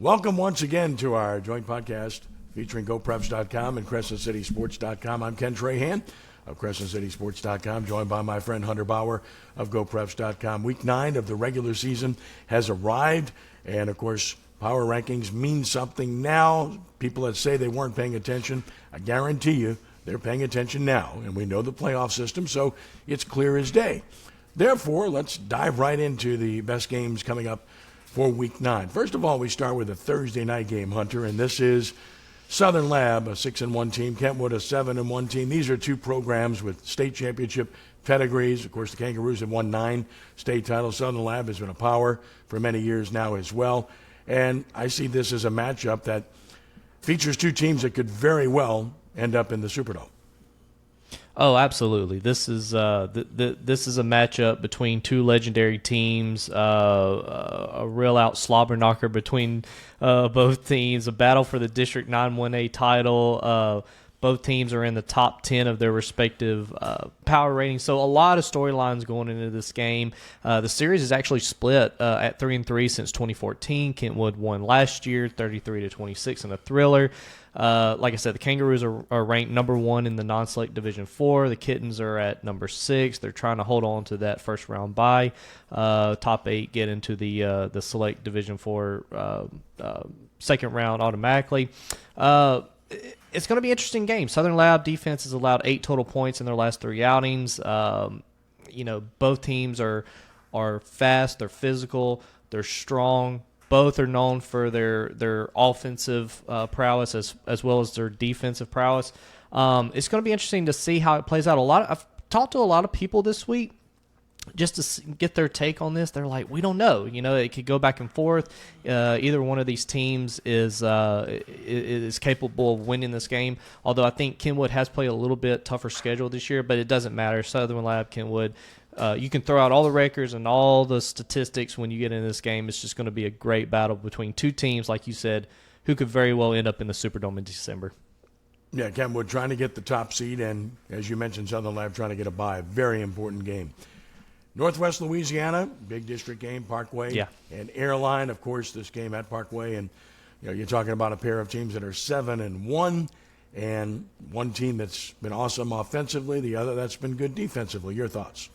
Welcome once again to our joint podcast featuring GeauxPreps.com and CrescentCitySports.com. I'm Ken Trahan of CrescentCitySports.com, joined by my friend Hunter Bauer of GeauxPreps.com. Week 9 of the regular season has arrived, and of course, power rankings mean something now. People that say they weren't paying attention, I guarantee you they're paying attention now, and we know the playoff system, so it's clear as day. Therefore, let's dive right into the best games coming up for Week 9. First of all, we start with a Thursday night game, Hunter, and this is Southern Lab, a 6-1 team, Kentwood, a 7-1 team. These are two programs with state championship pedigrees. Of course, the Kangaroos have won 9 state titles. Southern Lab has been a power for many years now as well. And I see this as a matchup that features two teams that could very well end up in the Superdome. Oh, absolutely. This is this is a matchup between two legendary teams, a real-out slobber knocker between both teams, a battle for the District 9-1A title. Both teams are in the top 10 of their respective power ratings, so a lot of storylines going into this game. The series is actually split at 3-3 since 2014. Kentwood won last year, 33-26 in a thriller. Like I said, the Kangaroos are ranked number 1 in the non-select Division 4. The Kittens are at number 6. They're trying to hold on to that first round bye. Top 8 get into the select Division 4 second round automatically. It's going to be an interesting game. Southern Lab defense has allowed 8 total points in their last 3 outings. Both teams are fast, they're physical, they're strong. Both are known for their offensive prowess as well as their defensive prowess. It's going to be interesting to see how it plays out. I've talked to a lot of people this week just to get their take on this. They're like, we don't know. It could go back and forth. Either one of these teams is capable of winning this game. Although I think Kentwood has played a little bit tougher schedule this year, but it doesn't matter. Southern Lab, Kentwood. You can throw out all the records and all the statistics when you get in this game. It's just going to be a great battle between two teams, like you said, who could very well end up in the Superdome in December. Yeah, Kentwood trying to get the top seed, and as you mentioned, Southern Lab trying to get a bye. Very important game. Northwest Louisiana, big district game, Parkway, yeah, and Airline. Of course, this game at Parkway, and you're talking about a pair of teams that are 7-1, and one team that's been awesome offensively, the other that's been good defensively. Your thoughts?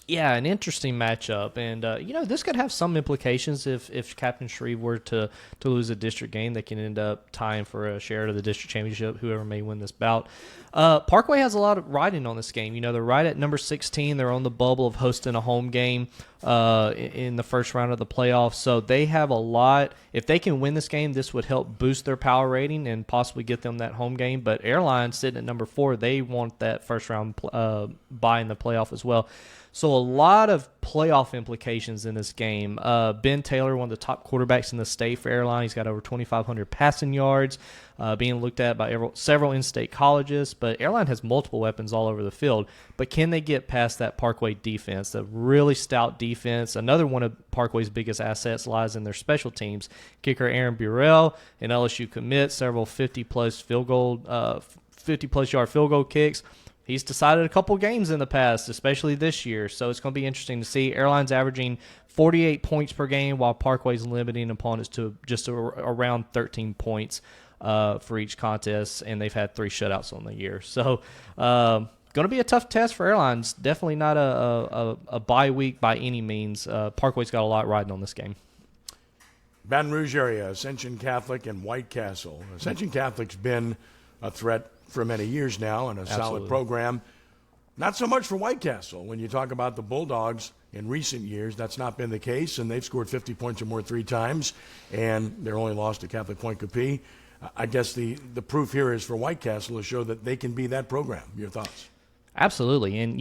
Yeah, an interesting matchup, and this could have some implications if Captain Shreve were to lose a district game. They can end up tying for a share of the district championship, whoever may win this bout. Parkway has a lot of riding on this game. They're right at number 16. They're on the bubble of hosting a home game in the first round of the playoffs, so they have a lot. If they can win this game, this would help boost their power rating and possibly get them that home game. But Airline sitting at number 4, they want that first round bye in the playoff as well. So a lot of playoff implications in this game. Ben Taylor, one of the top quarterbacks in the state for Airline. He's got over 2,500 passing yards, being looked at by several in-state colleges. But Airline has multiple weapons all over the field. But can they get past that Parkway defense, the really stout defense? Another one of Parkway's biggest assets lies in their special teams. Kicker Aaron Burrell, an LSU commit, several 50-plus yard field goal kicks. He's decided a couple games in the past, especially this year, so it's going to be interesting to see. Airline's averaging 48 points per game, while Parkway's limiting opponents to just around 13 points for each contest, and they've had 3 shutouts on the year. So going to be a tough test for Airlines. Definitely not a bye week by any means. Parkway's got a lot riding on this game. Baton Rouge area, Ascension Catholic and White Castle. Ascension Catholic's been a threat for many years now and a solid program. Not so much for White Castle. When you talk about the Bulldogs in recent years, that's not been the case, and they've scored 50 points or more 3 times, and they're only lost to Catholic Point Capee. I guess the proof here is for White Castle to show that they can be that program. Your thoughts? Absolutely. And,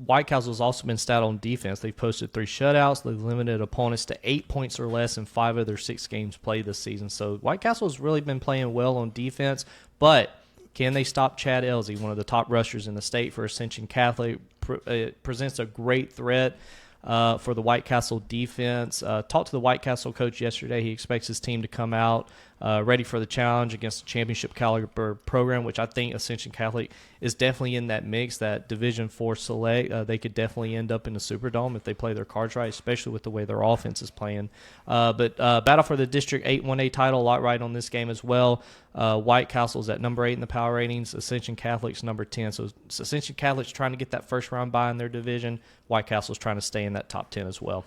White Castle's also been stout on defense. They've posted 3 shutouts. They've limited opponents to 8 points or less in 5 of their 6 games played this season. So White Castle's really been playing well on defense, but can they stop Chad Elsey, one of the top rushers in the state for Ascension Catholic? It presents a great threat. for the White Castle defense. Talked to the White Castle coach yesterday. He expects his team to come out ready for the challenge against a championship caliber program, which I think Ascension Catholic is definitely in that mix, that Division IV select. They could definitely end up in the Superdome if they play their cards right, especially with the way their offense is playing. But battle for the District 8 1A title, a lot right on this game as well. White Castle's at number 8 in the power ratings. Ascension Catholic's number 10. So Ascension Catholic's trying to get that first round bye in their division. White Castle's trying to stay in that top 10 as well.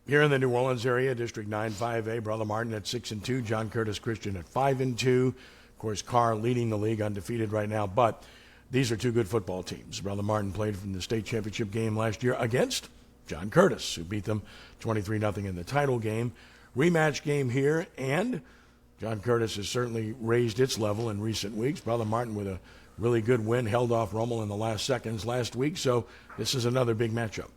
Here in the New Orleans area, District 9 5A, Brother Martin at 6-2, John Curtis Christian at 5-2. Of course, Karr leading the league undefeated right now, but these are two good football teams. Brother Martin played from the state championship game last year against John Curtis, who beat them 23-0 in the title game. Rematch game here, and John Curtis has certainly raised its level in recent weeks. Brother Martin with a really good win, held off Rommel in the last seconds last week, so this is another big matchup.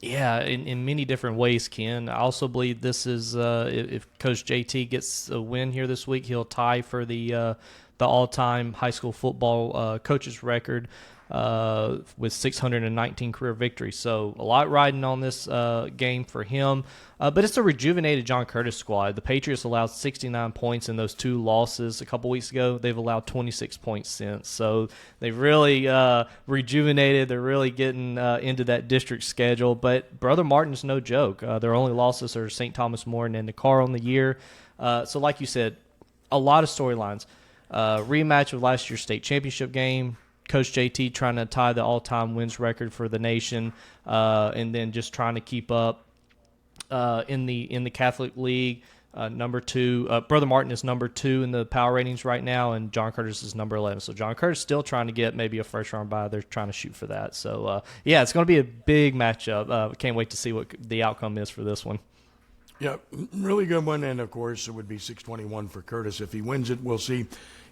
Yeah, in many different ways, Ken. I also believe this is if Coach JT gets a win here this week, he'll tie for the all-time high school football coaches record with 619 career victories. So a lot riding on this game for him. But it's a rejuvenated John Curtis squad. The Patriots allowed 69 points in those two losses a couple weeks ago. They've allowed 26 points since. So they've really rejuvenated. They're really getting into that district schedule. But Brother Martin's no joke. Their only losses are St. Thomas More and the Karr on the year. So like you said, a lot of storylines. Rematch of last year's state championship game. Coach JT trying to tie the all-time wins record for the nation, and then just trying to keep up in the Catholic League. Number 2, Brother Martin is number 2 in the power ratings right now, and John Curtis is number 11. So John Curtis still trying to get maybe a first-round bye. They're trying to shoot for that. So, yeah, it's going to be a big matchup. Can't wait to see what the outcome is for this one. Yeah, really good one, and of course it would be 621 for Curtis. If he wins it, we'll see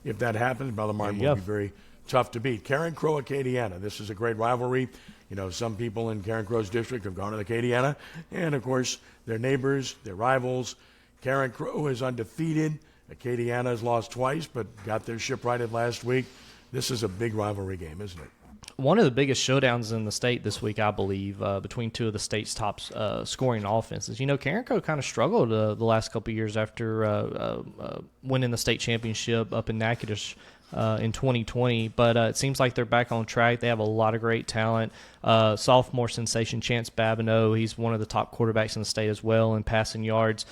if that happens. Brother Martin will be very tough to beat. Karen Crow, Acadiana. This is a great rivalry. You know, some people in Karen Crow's district have gone to Acadiana, and of course, they're neighbors, they're rivals. Karen Crow is undefeated. Acadiana has lost twice, but got their ship righted last week. This is a big rivalry game, isn't it? One of the biggest showdowns in the state this week, I believe, between two of the state's top scoring offenses. You know, Karen Crow kind of struggled the last couple of years after winning the state championship up in Natchitoches in 2020, but it seems like they're back on track. They have a lot of great talent. Sophomore sensation Chance Babineau, he's one of the top quarterbacks in the state as well in passing yards.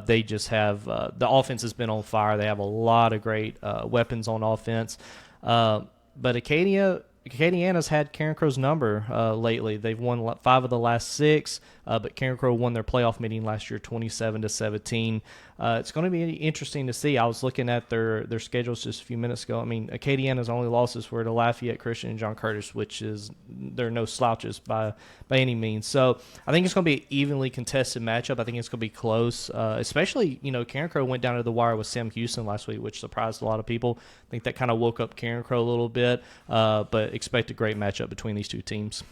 They just have the offense has been on fire. They have a lot of great weapons on offense. But Acadiana's had Karen Crow's number lately. They've won 5 of the last 6, but Karen Crow won their playoff meeting last year 27-17. It's going to be interesting to see. I was looking at their schedules just a few minutes ago. I mean, Acadiana's only losses were to Lafayette Christian and John Curtis, which is they're no slouches by any means. So I think it's going to be an evenly contested matchup. I think it's going to be close, especially, you know, Karen Crow went down to the wire with Sam Houston last week, which surprised a lot of people. I think that kind of woke up Karen Crow a little bit, but expect a great matchup between these two teams.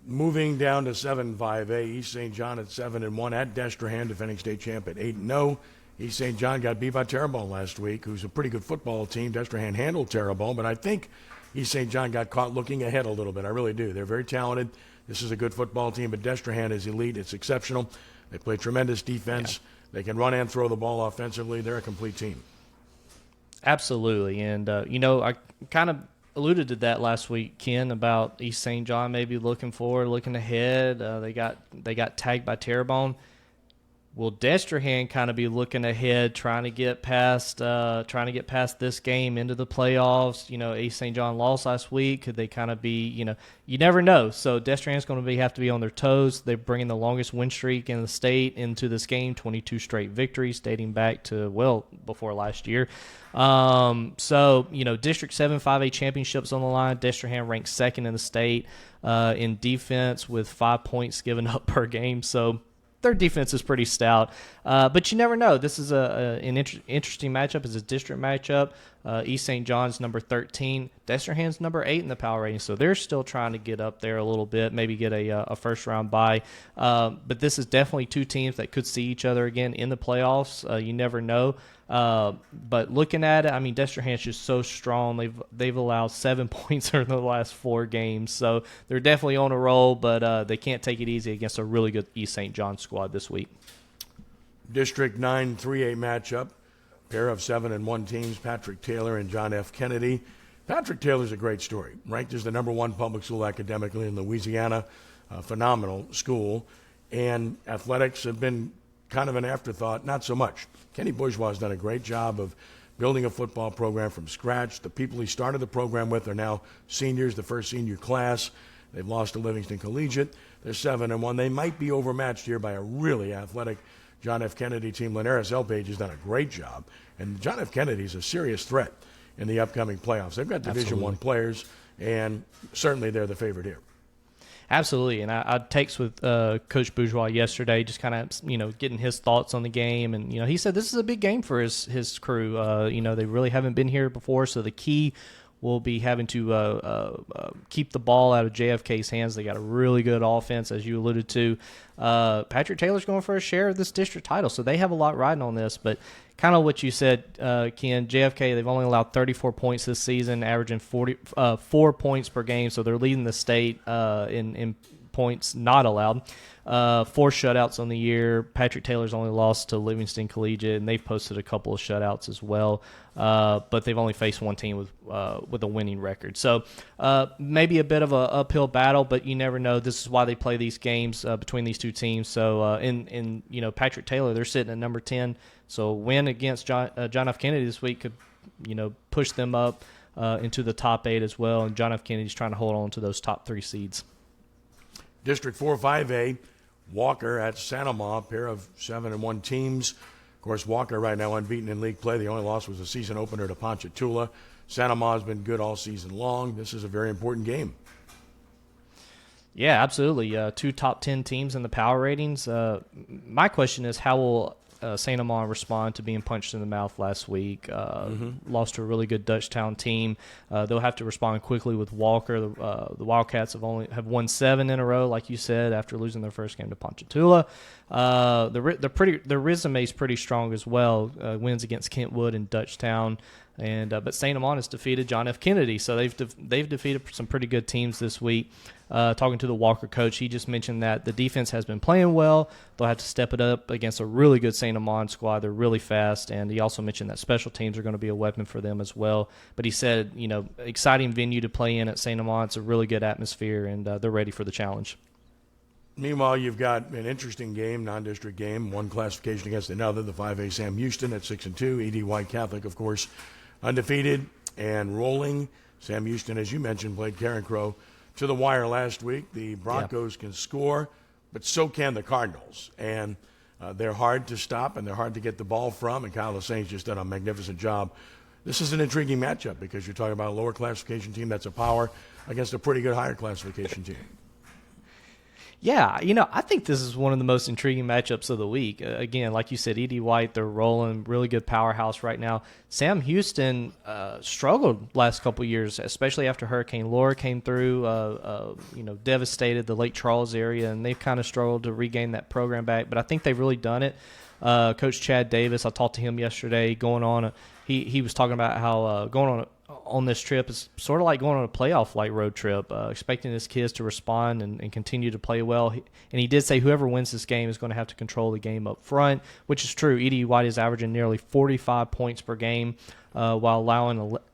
Moving down to 7-5A, East St. John at 7-1 at Destrehan, defending state champ at 8-0. East St. John got beat by Terrebonne last week, who's a pretty good football team. Destrehan handled Terrebonne, but I think East St. John got caught looking ahead a little bit. I really do. They're very talented. This is a good football team, but Destrehan is elite. It's exceptional. They play tremendous defense. Yeah. They can run and throw the ball offensively. They're a complete team. Absolutely. And, you know, I kind of alluded to that last week, Ken, about East St. John maybe looking forward, looking ahead. They got tagged by Terrebonne. Will Destrehan kind of be looking ahead, trying to get past this game into the playoffs? You know, East St. John lost last week. Could they kind of be, you know, you never know. So Destrehan's going to have to be on their toes. They're bringing the longest win streak in the state into this game, 22 straight victories dating back to, well, before last year. So, you know, District 7 5A championships on the line. Destrehan ranks second in the state in defense with 5 points given up per game. So their defense is pretty stout, but you never know. This is an interesting matchup. It's a district matchup. East St. John's number 13. Destrehan's number 8 in the power rating, so they're still trying to get up there a little bit, maybe get a first-round bye. But this is definitely two teams that could see each other again in the playoffs. You never know. But looking at it, I mean, Destrehan's just so strong. They've allowed 7 points in the last 4 games, so they're definitely on a roll, but they can't take it easy against a really good East St. John's squad this week. District 9 3A matchup. Pair of 7-1 teams, Patrick Taylor and John F. Kennedy. Patrick Taylor's a great story. Ranked as the number 1 public school academically in Louisiana. Phenomenal school. And athletics have been kind of an afterthought, not so much. Kenny Bourgeois has done a great job of building a football program from scratch. The people he started the program with are now seniors, the first senior class. They've lost to Livingston Collegiate. They're 7-1. They might be overmatched here by a really athletic John F. Kennedy team. Linares Elpage has done a great job. And John F. Kennedy's a serious threat in the upcoming playoffs. They've got Division I players, and certainly they're the favorite here. Absolutely, and I texted with Coach Bourgeois yesterday, just kind of getting his thoughts on the game, and he said this is a big game for his crew. They really haven't been here before, so the key will be having to keep the ball out of JFK's hands. They got a really good offense, as you alluded to. Patrick Taylor's going for a share of this district title, so they have a lot riding on this. But kind of what you said, Ken, JFK, they've only allowed 34 points this season, averaging 4 points per game, so they're leading the state in points not allowed. 4 shutouts on the year. Patrick Taylor's only lost to Livingston Collegiate, and they've posted a couple of shutouts as well. But they've only faced one team with a winning record. So maybe a bit of an uphill battle, but you never know. This is why they play these games between these two teams. So in Patrick Taylor, they're sitting at number 10. So a win against John F. Kennedy this week could push them up into the top 8 as well. And John F. Kennedy's trying to hold on to those top 3 seeds. District 4-5A, Walker at St Amant, pair of 7-1 teams. Of course, Walker right now unbeaten in league play. The only loss was a season opener to Ponchatoula. St Amant has been good all season long. This is a very important game. Yeah, absolutely. 2 top 10 teams in the power ratings. My question is, how will St Amant respond to being punched in the mouth last week? Lost to a really good Dutchtown team. They'll have to respond quickly with Walker. The Wildcats have won 7 in a row, like you said, after losing their first game to Ponchatoula. Their resume is pretty strong as well. Wins against Kentwood and Dutchtown. But St Amant has defeated John F. Kennedy, so they've defeated some pretty good teams this week. Talking to the Walker coach, he just mentioned that the defense has been playing well. They'll have to step it up against a really good St. Amant squad. They're really fast, and he also mentioned that special teams are going to be a weapon for them as well. But he said, exciting venue to play in at St. Amant. It's a really good atmosphere, and they're ready for the challenge. Meanwhile, you've got an interesting game, non-district game, one classification against another. The 5A Sam Houston at 6-2. E.D. White Catholic, of course, undefeated and rolling. Sam Houston, as you mentioned, played Karen Crow to the wire last week. The Broncos can score, but so can the Cardinals. And they're hard to stop, and they're hard to get the ball from, and Kyle Lassaine's just done a magnificent job. This is an intriguing matchup because you're talking about a lower classification team that's a power against a pretty good higher classification team. Yeah, I think this is one of the most intriguing matchups of the week. Again, like you said, E.D. White, they're rolling, really good powerhouse right now. Sam Houston struggled last couple years, especially after Hurricane Laura came through, devastated the Lake Charles area, and they've kind of struggled to regain that program back. But I think they've really done it. Coach Chad Davis, I talked to him yesterday, he was talking about how going on this trip is sort of like going on a playoff-like road trip, expecting his kids to respond and continue to play well. And he did say whoever wins this game is going to have to control the game up front, which is true. E.D. White is averaging nearly 45 points per game while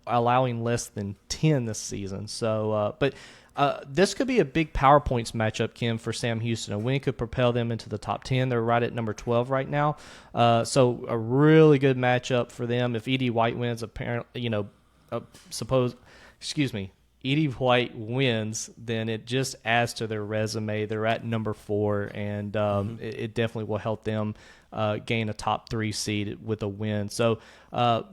allowing less than 10 this season. So, but this could be a big power points matchup, Kim, for Sam Houston. A win could propel them into the top 10. They're right at number 12 right now. So a really good matchup for them. If E.D. White wins, apparently, E.D. White wins, then it just adds to their resume. They're at number 4, and it definitely will help them gain a top 3 seed with a win. So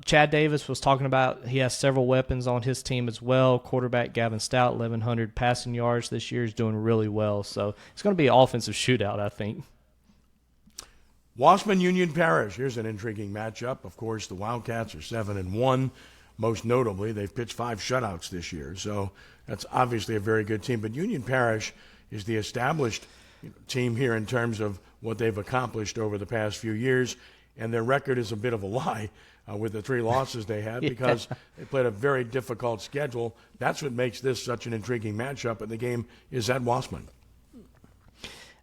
Chad Davis was talking about he has several weapons on his team as well. Quarterback Gavin Stout, 1,100 passing yards this year, is doing really well. So it's going to be an offensive shootout, I think. Wassman Union Parish. Here's an intriguing matchup. Of course, the Wildcats are 7-1. most notably, they've pitched 5 shutouts this year. So that's obviously a very good team. But Union Parish is the established team here in terms of what they've accomplished over the past few years. And their record is a bit of a lie with the 3 losses they had because they played a very difficult schedule. That's what makes this such an intriguing matchup. And the game is at Wassman.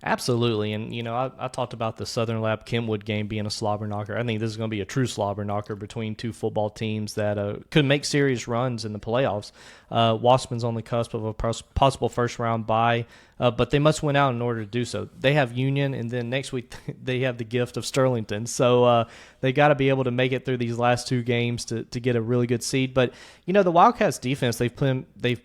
Absolutely, and I talked about the Southern Lab Kentwood game being a slobber knocker. I think this is going to be a true slobber knocker between 2 football teams that could make serious runs in the playoffs. Wassman's on the cusp of a possible first round bye, but they must win out in order to do so. They have Union, and then next week they have the gift of Sterlington. So they got to be able to make it through these last 2 games to get a really good seed. But the Wildcats defense, they've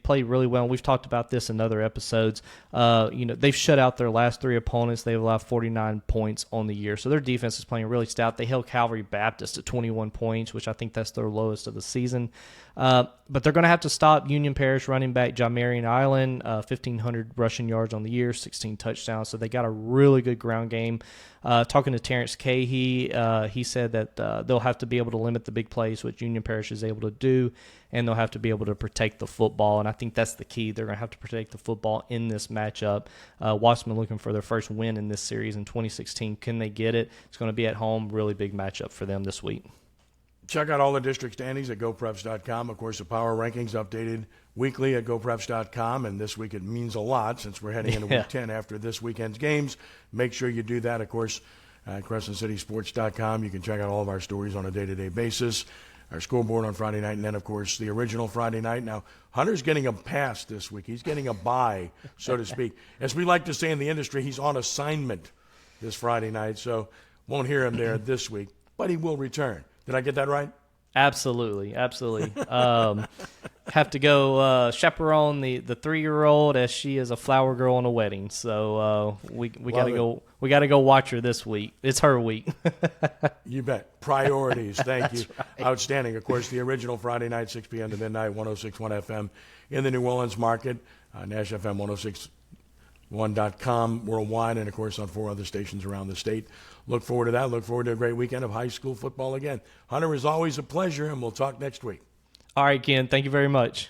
played really well. We've talked about this in other episodes. They've shut out their last 3 opponents. They've allowed 49 points on the year. So their defense is playing really stout. They held Calvary Baptist at 21 points, which I think that's their lowest of the season. But they're going to have to stop Union Parish running back Jamarian Island, 1,500 rushing yards on the year, 16 touchdowns. So they got a really good ground game. Talking to Terrence Cahey, he said that they'll have to be able to limit the big plays, which Union Parish is able to do, and they'll have to be able to protect the football. And I think that's the key. They're going to have to protect the football in this matchup. Wassman looking for their first win in this series in 2016. Can they get it? It's going to be at home. Really big matchup for them this week. Check out all the district standings at GeauxPreps.com. Of course, the power rankings updated weekly at GeauxPreps.com, and this week it means a lot since we're heading into Week 10 after this weekend's games. Make sure you do that, of course, at CrescentCitySports.com. You can check out all of our stories on a day-to-day basis, our scoreboard on Friday night, and then, of course, the original Friday night. Now, Hunter's getting a pass this week. He's getting a bye, so to speak. As we like to say in the industry, he's on assignment this Friday night, so won't hear him there this week, but he will return. Did I get that right? Absolutely. Have to go chaperone the 3-year-old as she is a flower girl on a wedding. So we got to go watch her this week. It's her week. You bet. Priorities. Thank you. Right. Outstanding. Of course, the original Friday night, 6 p.m. to midnight, 106.1 FM in the New Orleans market, Nash FM 106.1.com worldwide, and of course on 4 other stations around the state. Look forward to that. Look forward to a great weekend of high school football again. Hunter, is always a pleasure, and we'll talk next week. All right, Ken. Thank you very much.